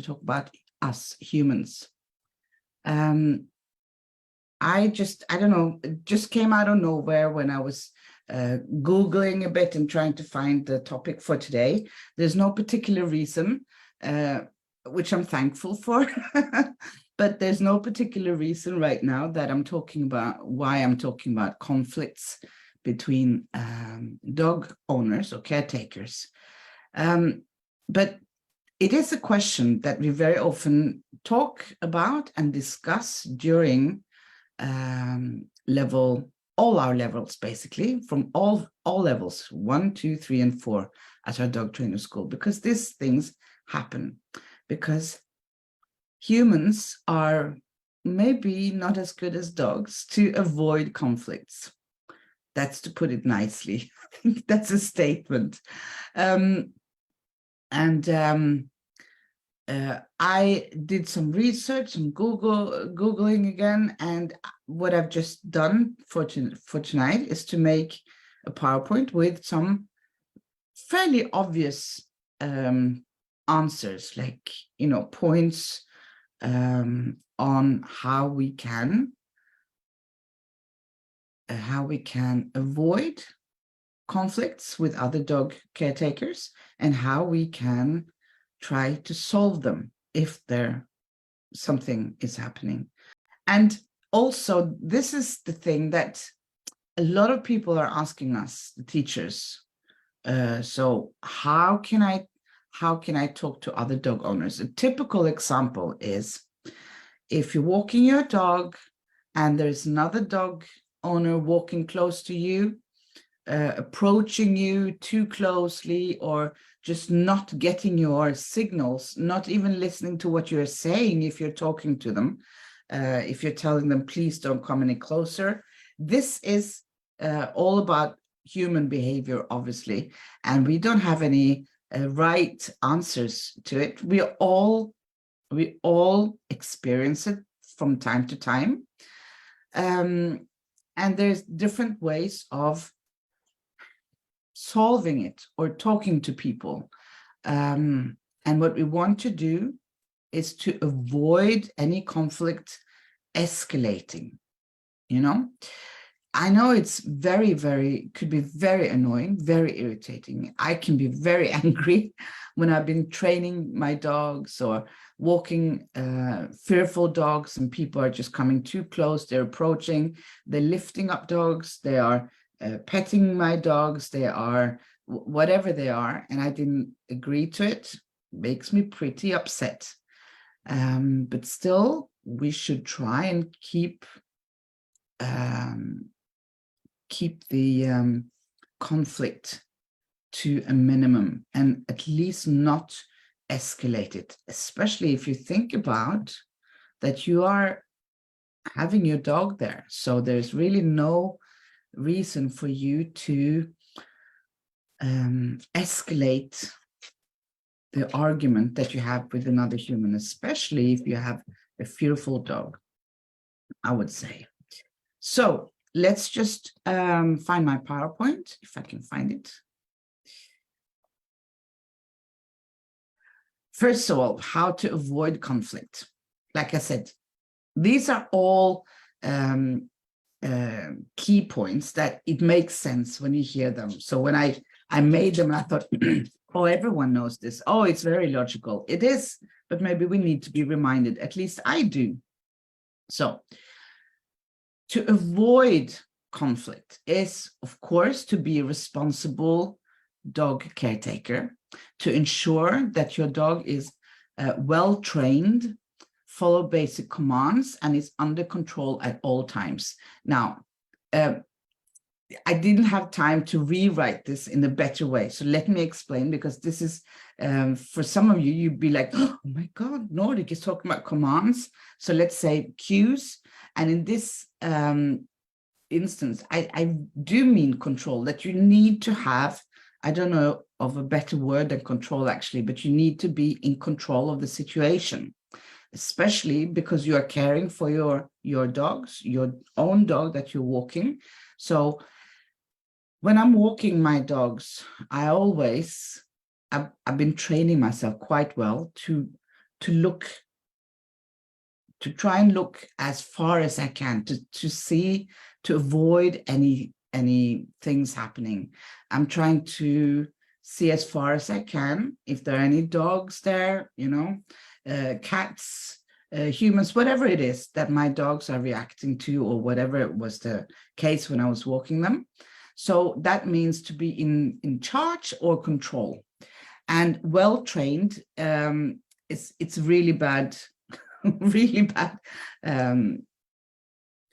talk about us humans. I don't know, it just came out of nowhere when I was Googling a bit and trying to find the topic for today. There's no particular reason, which I'm thankful for, but there's no particular reason right now that I'm talking about why I'm talking about conflicts between dog owners or caretakers. But it is a question that we very often talk about and discuss during all our levels, basically, from all levels, 1, 2, 3, and 4 at our dog trainer school, because these things happen, because humans are maybe not as good as dogs to avoid conflicts. That's to put it nicely. I think that's a statement. I did some research and Googling again, and what I've just done for tonight is to make a PowerPoint with some fairly obvious answers, like, points on how we can avoid conflicts with other dog caretakers, and how we can try to solve them if something is happening. And also, this is the thing that a lot of people are asking us, the teachers. So how can I talk to other dog owners? A typical example is if you're walking your dog and there's another dog owner walking close to you, approaching you too closely, or just not getting your signals, not even listening to what you're saying if you're talking to them, if you're telling them, please don't come any closer. This is all about human behavior, obviously, and we don't have any right answers to it. We all experience it from time to time. And there's different ways of solving it or talking to people. And what we want to do is to avoid any conflict escalating. I know it's could be very annoying, very irritating. I can be very angry when I've been training my dogs or walking fearful dogs and people are just coming too close, they're approaching, they're lifting up dogs, they are petting my dogs, they are whatever they are, and I didn't agree to it. Makes me pretty upset. But still, we should try and keep the conflict to a minimum, and at least not escalate it, especially if you think about that you are having your dog there. So there's really no reason for you to escalate the argument that you have with another human, especially if you have a fearful dog, I would say. So let's just find my PowerPoint, if I can find it. First of all, how to avoid conflict. Like I said, these are all key points that it makes sense when you hear them. So when I made them, I thought, oh, everyone knows this. Oh, it's very logical. It is, but maybe we need to be reminded. At least I do. So to avoid conflict is, of course, to be a responsible dog caretaker, to ensure that your dog is well trained, follow basic commands, and is under control at all times. Now, I didn't have time to rewrite this in a better way. So let me explain, because this is, for some of you, you'd be like, oh my God, Nordic is talking about commands. So let's say cues. And in this instance, I do mean control, that you need to have, I don't know of a better word than control actually, but you need to be in control of the situation, especially because you are caring for your dogs, your own dog that you're walking. So when I'm walking my dogs, I've been training myself quite well to try and look as far as I can to see, to avoid any things happening. I'm trying to see as far as I can if there are any dogs there, you know, cats, humans, whatever it is that my dogs are reacting to, or whatever was the case when I was walking them. So that means to be in charge or control. And well trained, it's really bad, really bad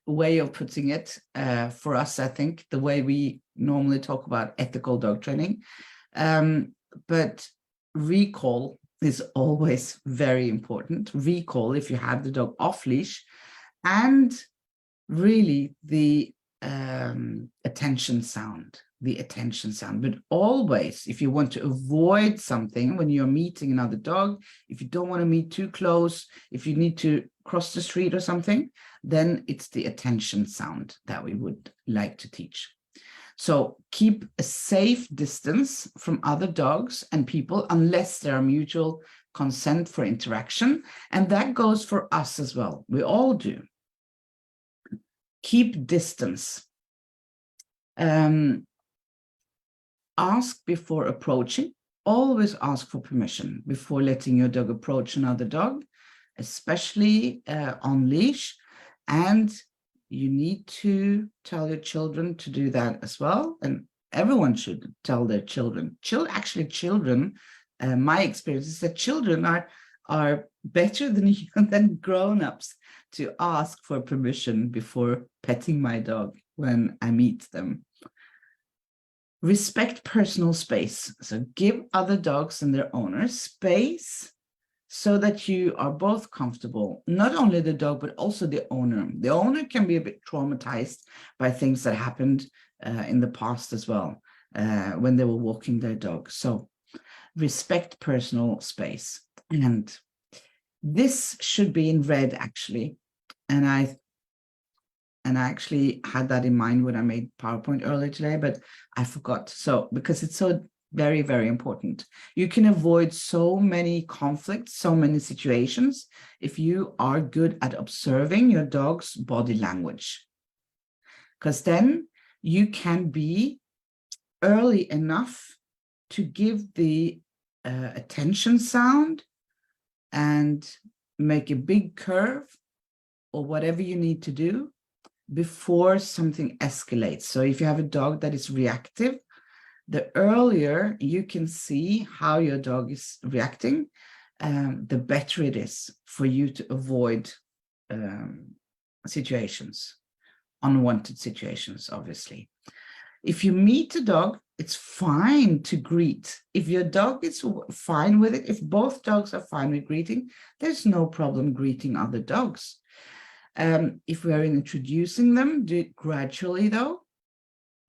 way of putting it for us, I think, the way we normally talk about ethical dog training. But recall is always very important. Recall if you have the dog off leash, and really the attention sound. But always, if you want to avoid something when you're meeting another dog, if you don't want to meet too close, if you need to cross the street or something, then it's the attention sound that we would like to teach. So keep a safe distance from other dogs and people unless there are mutual consent for interaction. And that goes for us as well. We all do. Keep distance. Ask before approaching. Always ask for permission before letting your dog approach another dog, especially on leash. And you need to tell your children to do that as well. And everyone should tell their children. Children, my experience is that children are better than grown-ups to ask for permission before petting my dog when I meet them. Respect personal space. So give other dogs and their owners space so that you are both comfortable, not only the dog, but also the owner. The owner can be a bit traumatized by things that happened in the past as well, when they were walking their dog. So respect personal space. And this should be in red, actually. And I actually had that in mind when I made PowerPoint earlier today, but I forgot. So, because it's so very, very important. You can avoid so many conflicts, so many situations, if you are good at observing your dog's body language. Because then you can be early enough to give the attention sound and make a big curve or whatever you need to do before something escalates. So if you have a dog that is reactive, the earlier you can see how your dog is reacting, the better it is for you to avoid situations, unwanted situations, obviously. If you meet a dog, it's fine to greet. If your dog is fine with it, if both dogs are fine with greeting, there's no problem greeting other dogs. If we are introducing them, do it gradually though,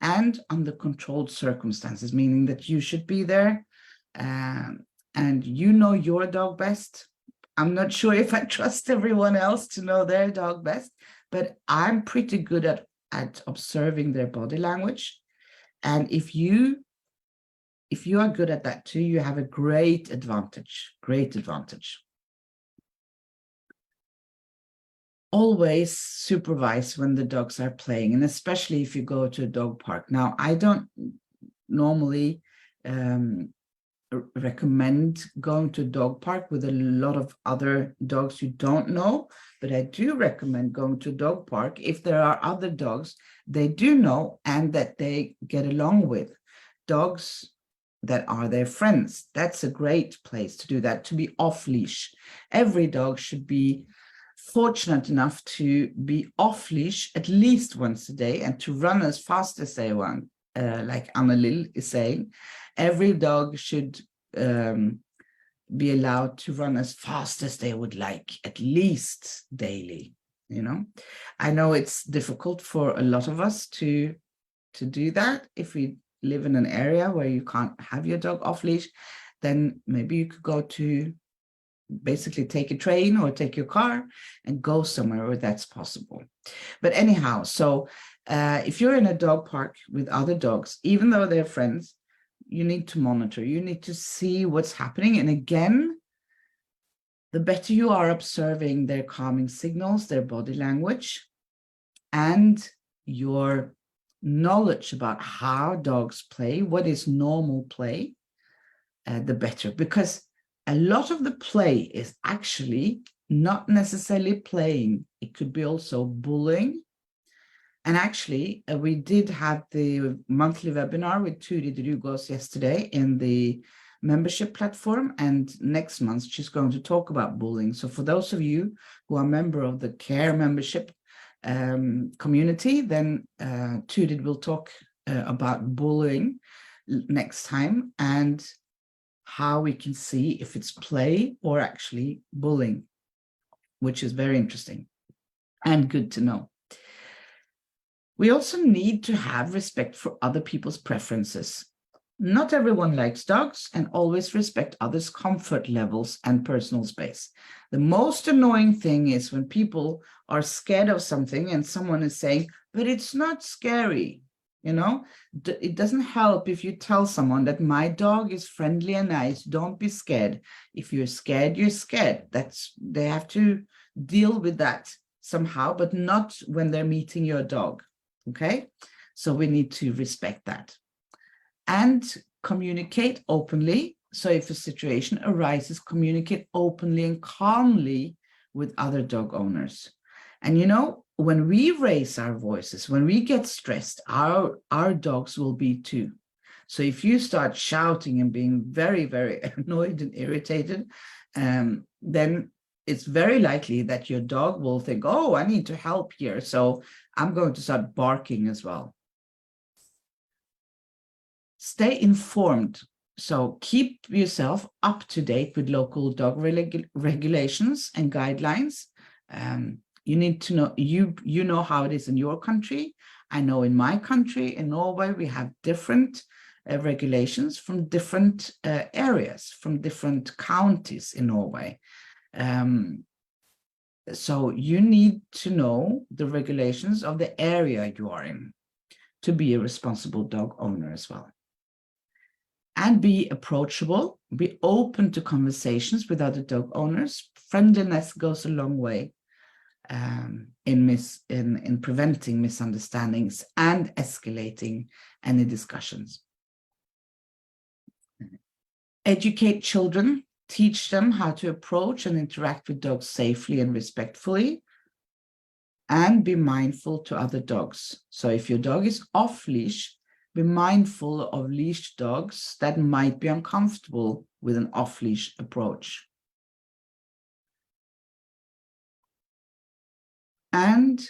and under controlled circumstances, meaning that you should be there and you know your dog best. I'm not sure if I trust everyone else to know their dog best, but I'm pretty good at observing their body language. And if you are good at that too, you have a great advantage, Always supervise when the dogs are playing, and especially if you go to a dog park. Now, I don't normally recommend going to a dog park with a lot of other dogs you don't know, but I do recommend going to a dog park if there are other dogs they do know and that they get along with, dogs that are their friends. That's a great place to do that, to be off leash. Every dog should be fortunate enough to be off leash at least once a day and to run as fast as they want. Like Annalil is saying, every dog should be allowed to run as fast as they would like, at least daily. You know, I know it's difficult for a lot of us to do that. If we live in an area where you can't have your dog off leash, then maybe you could go to basically take a train or take your car and go somewhere where that's possible. But anyhow, so if you're in a dog park with other dogs, even though they're friends, you need to monitor, you need to see what's happening. And again, the better you are observing their calming signals, their body language, and your knowledge about how dogs play, what is normal play, the better. Because a lot of the play is actually not necessarily playing. It could be also bullying. And actually, we did have the monthly webinar with Turid Rugaas yesterday in the membership platform. And next month, she's going to talk about bullying. So for those of you who are a member of the CARE membership community, then Turid will talk about bullying next time and how we can see if it's play or actually bullying, which is very interesting and good to know. We also need to have respect for other people's preferences. Not everyone likes dogs, and always respect others' comfort levels and personal space. The most annoying thing is when people are scared of something and someone is saying, but it's not scary. You know, it doesn't help if you tell someone that my dog is friendly and nice, don't be scared. If you're scared, you're scared. They have to deal with that somehow, but not when they're meeting your dog. Okay, so we need to respect that and communicate openly. So if a situation arises, communicate openly and calmly with other dog owners. And you know, when we raise our voices, when we get stressed, our dogs will be too. So if you start shouting and being very, very annoyed and irritated, then it's very likely that your dog will think, oh, I need to help here. So I'm going to start barking as well. Stay informed. So keep yourself up to date with local dog regulations and guidelines. You need to know, you know how it is in your country. I know in my country, in Norway, we have different regulations from different areas, from different counties in Norway. So you need to know the regulations of the area you are in to be a responsible dog owner as well. And be approachable, be open to conversations with other dog owners. Friendliness goes a long way in preventing misunderstandings and escalating any discussions. Educate children, teach them how to approach and interact with dogs safely and respectfully, and be mindful to other dogs. So if your dog is off leash, be mindful of leashed dogs that might be uncomfortable with an off-leash approach. And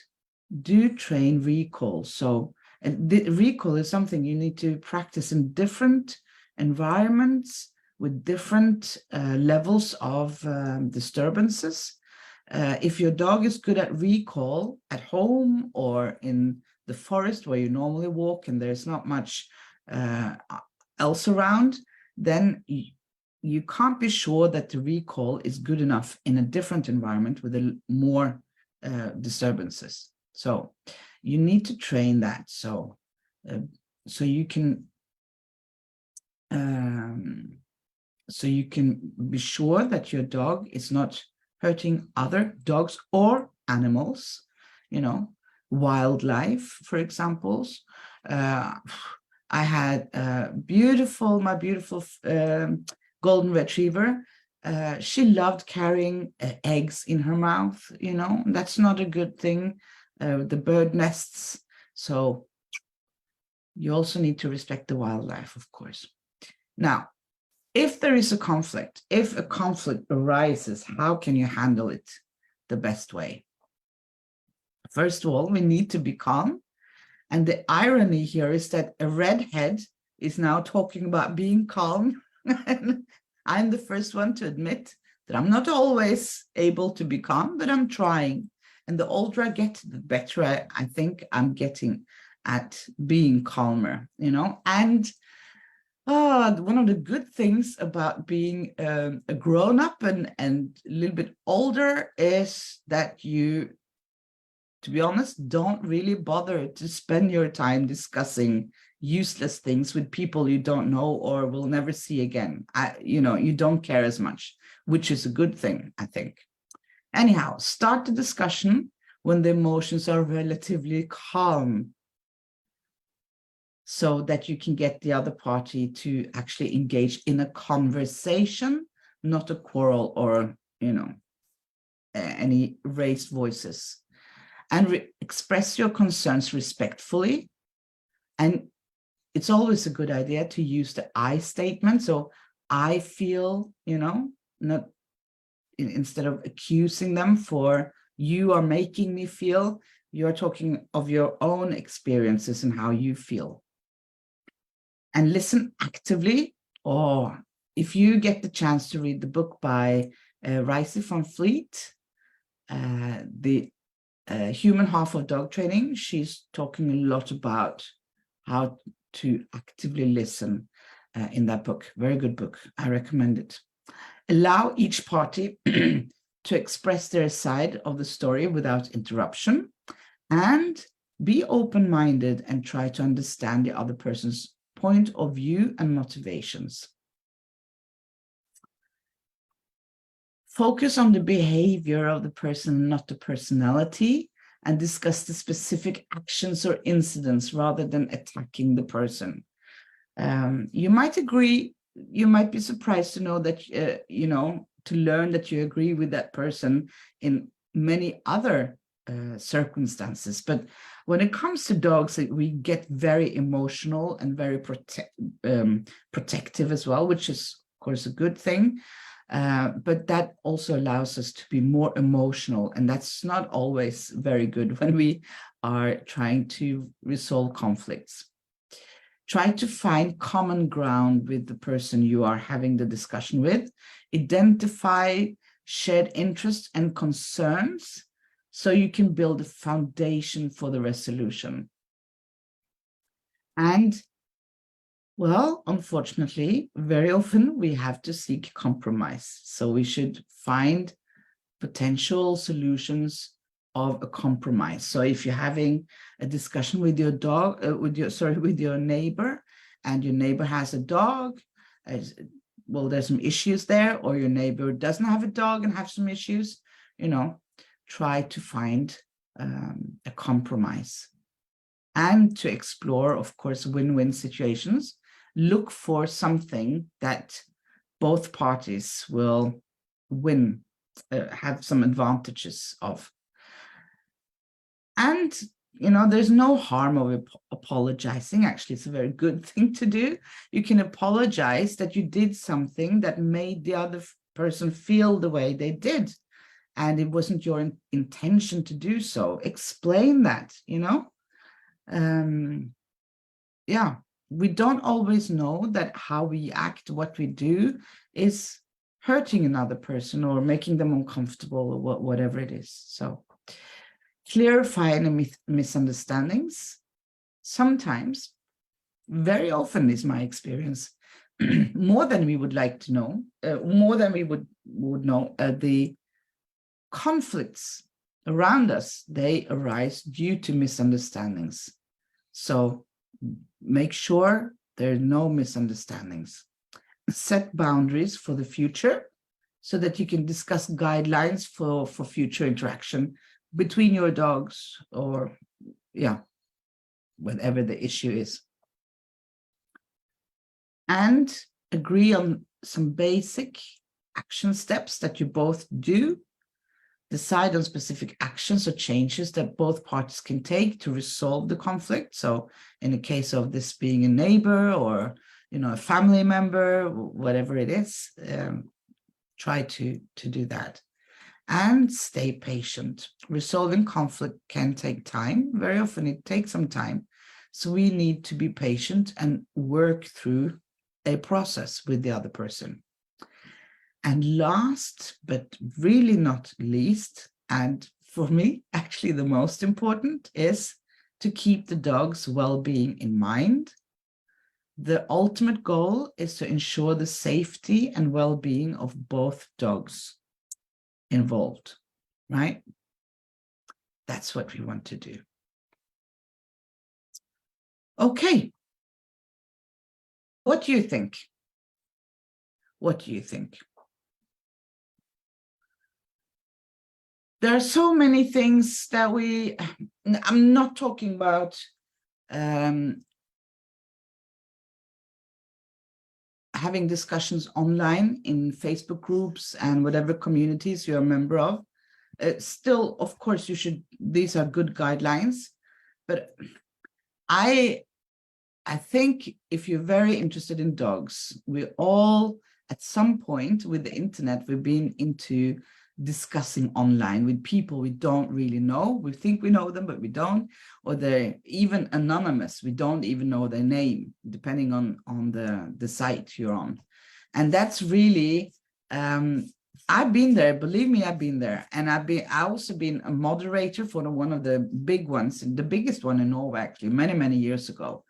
do train recall. So the recall is something you need to practice in different environments with different levels of disturbances. If your dog is good at recall at home or in the forest where you normally walk and there's not much else around, then you can't be sure that the recall is good enough in a different environment with more disturbances. So you need to train that so you can be sure that your dog is not hurting other dogs or animals, you know, wildlife, for example. I had my beautiful golden retriever. She loved carrying eggs in her mouth, you know, that's not a good thing. The bird nests. So you also need to respect the wildlife, of course. Now, if there is a conflict, if a conflict arises, how can you handle it the best way? First of all, we need to be calm. And the irony here is that a redhead is now talking about being calm. I'm the first one to admit that I'm not always able to be calm, but I'm trying. And the older I get, the better I think I'm getting at being calmer, you know. And one of the good things about being a grown-up and a little bit older is that you, to be honest, don't really bother to spend your time discussing useless things with people you don't know or will never see again. You don't care as much, which is a good thing, I think. Anyhow, start the discussion when the emotions are relatively calm, so that you can get the other party to actually engage in a conversation, not a quarrel or, any raised voices. And express your concerns respectfully. And it's always a good idea to use the I statement. So I feel, not instead of accusing them for you are making me feel, you're talking of your own experiences and how you feel. And listen actively. Or if you get the chance to read the book by Reise van Vliet, the human half of dog training, she's talking a lot about how to actively listen in that book. Very good book. I recommend it. Allow each party to express their side of the story without interruption, and be open-minded and try to understand the other person's point of view and motivations. Focus on the behavior of the person, not the personality, and discuss the specific actions or incidents rather than attacking the person. You might agree, you might be surprised to know that, to learn that you agree with that person in many other circumstances. But when it comes to dogs, we get very emotional and very protective as well, which is, of course, a good thing. But that also allows us to be more emotional, and that's not always very good when we are trying to resolve conflicts. Try to find common ground with the person you are having the discussion with. Identify shared interests and concerns so you can build a foundation for the resolution. And, well, unfortunately, very often we have to seek compromise. So we should find potential solutions of a compromise. So if you're having a discussion with your dog, with your neighbor, and your neighbor has a dog, well, there's some issues there, or your neighbor doesn't have a dog and have some issues, try to find a compromise. And to explore, of course, win-win situations. Look for something that both parties will win, have some advantages of. And, there's no harm of apologizing. Actually, it's a very good thing to do. You can apologize that you did something that made the other person feel the way they did, and it wasn't your intention to do so. Explain that, yeah, we don't always know that how we act, what we do is hurting another person or making them uncomfortable or whatever it is. So clarify any misunderstandings. Sometimes, very often is my experience, more than we would like to know, more than we would know, the conflicts around us, they arise due to misunderstandings. So make sure there are no misunderstandings. Set boundaries for the future so that you can discuss guidelines for future interaction between your dogs, or whatever the issue is. And agree on some basic action steps that you both do. Decide on specific actions or changes that both parties can take to resolve the conflict. So in the case of this being a neighbor or, a family member, whatever it is, try to do that. And stay patient. Resolving conflict can take time. Very often it takes some time. So we need to be patient and work through a process with the other person. And last, but really not least, and for me, actually the most important, is to keep the dog's well-being in mind. The ultimate goal is to ensure the safety and well-being of both dogs involved, right? That's what we want to do. Okay, What do you think? What do you think? There are so many things that I'm not talking about having discussions online in Facebook groups and whatever communities you're a member of. Still, of course, these are good guidelines, but I think if you're very interested in dogs, we all, at some point with the internet, we've been into discussing online with people we don't really know. We think we know them, but we don't, or they're even anonymous. We don't even know their name, depending on the site you're on. And that's really, I've been there, believe me, I've been there. And I also been a moderator for one of the big ones, the biggest one in Norway, actually, many years ago.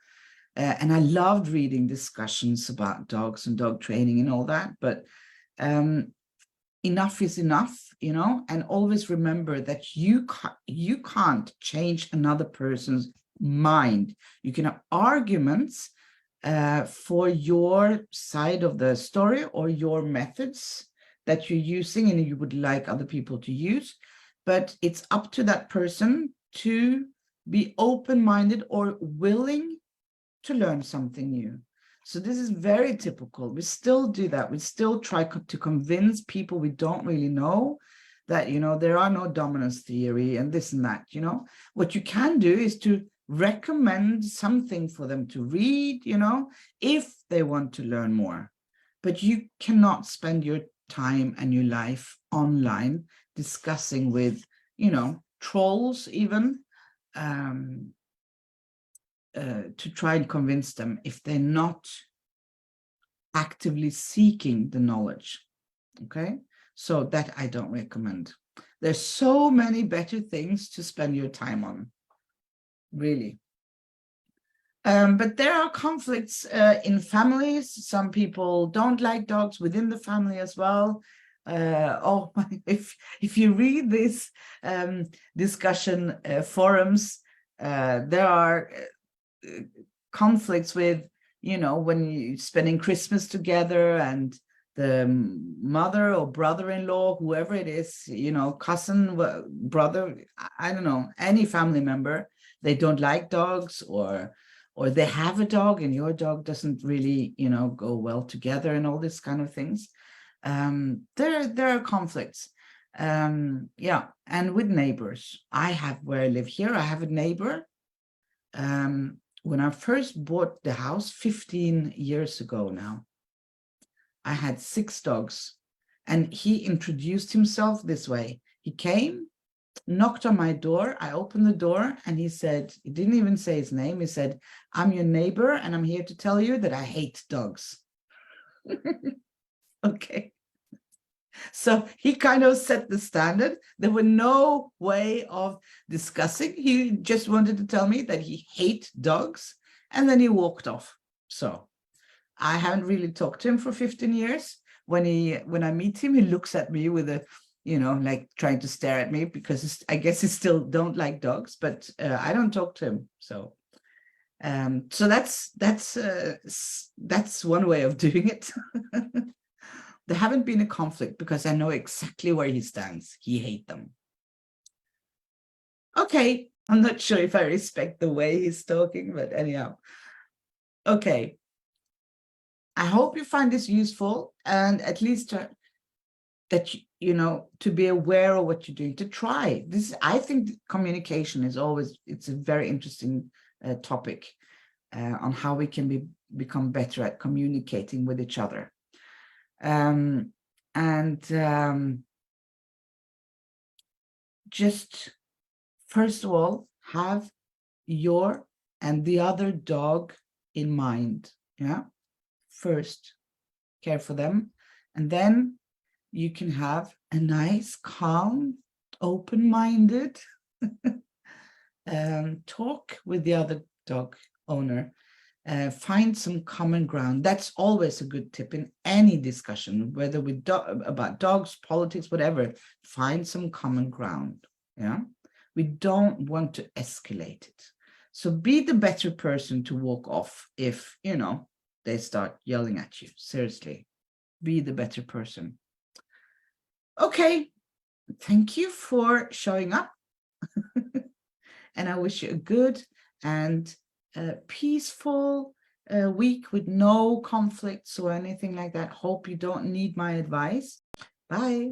And I loved reading discussions about dogs and dog training and all that, but enough is enough, and always remember that you can't change another person's mind. You can have arguments for your side of the story or your methods that you're using and you would like other people to use, but it's up to that person to be open-minded or willing to learn something new. So this is very typical. We still do that. We still try to convince people we don't really know that, there are no dominance theory and this and that, What you can do is to recommend something for them to read, if they want to learn more. But you cannot spend your time and your life online discussing with, trolls even, to try and convince them if they're not actively seeking the knowledge. Okay, so that I don't recommend. There's so many better things to spend your time on, really. But there are conflicts in families. Some people don't like dogs within the family as well. If you read this discussion forums, there are conflicts with, when you're spending Christmas together and the mother or brother-in-law, whoever it is, cousin, brother, I don't know, any family member, they don't like dogs, or they have a dog and your dog doesn't really, go well together and all this kind of things. There are conflicts. Yeah, and with neighbors. Where I live here, I have a neighbor. When I first bought the house 15 years ago now, I had 6 dogs, and he introduced himself this way. He came, knocked on my door, I opened the door, and he didn't even say his name. He said, "I'm your neighbor, and I'm here to tell you that I hate dogs." Okay. So he kind of set the standard. There were no way of discussing. He just wanted to tell me that he hates dogs, and then he walked off. So I haven't really talked to him for 15 years. When I meet him, he looks at me with a, like trying to stare at me, because I guess he still don't like dogs, but I don't talk to him. So that's one way of doing it. There haven't been a conflict because I know exactly where he stands. He hates them. Okay, I'm not sure if I respect the way he's talking, but anyhow. Okay. I hope you find this useful, and at least that, to be aware of what you're doing, to try. I think communication is it's a very interesting topic on how we can become better at communicating with each other. Just first of all, have your and the other dog in mind. Yeah, first care for them, and then you can have a nice, calm, open-minded talk with the other dog owner. Find some common ground. That's always a good tip in any discussion, whether about dogs, politics, whatever. Find some common ground. Yeah, we don't want to escalate it. So be the better person to walk off if they start yelling at you. Seriously, be the better person. Okay, thank you for showing up. And I wish you a good and peaceful week with no conflicts or anything like that. Hope you don't need my advice. Bye.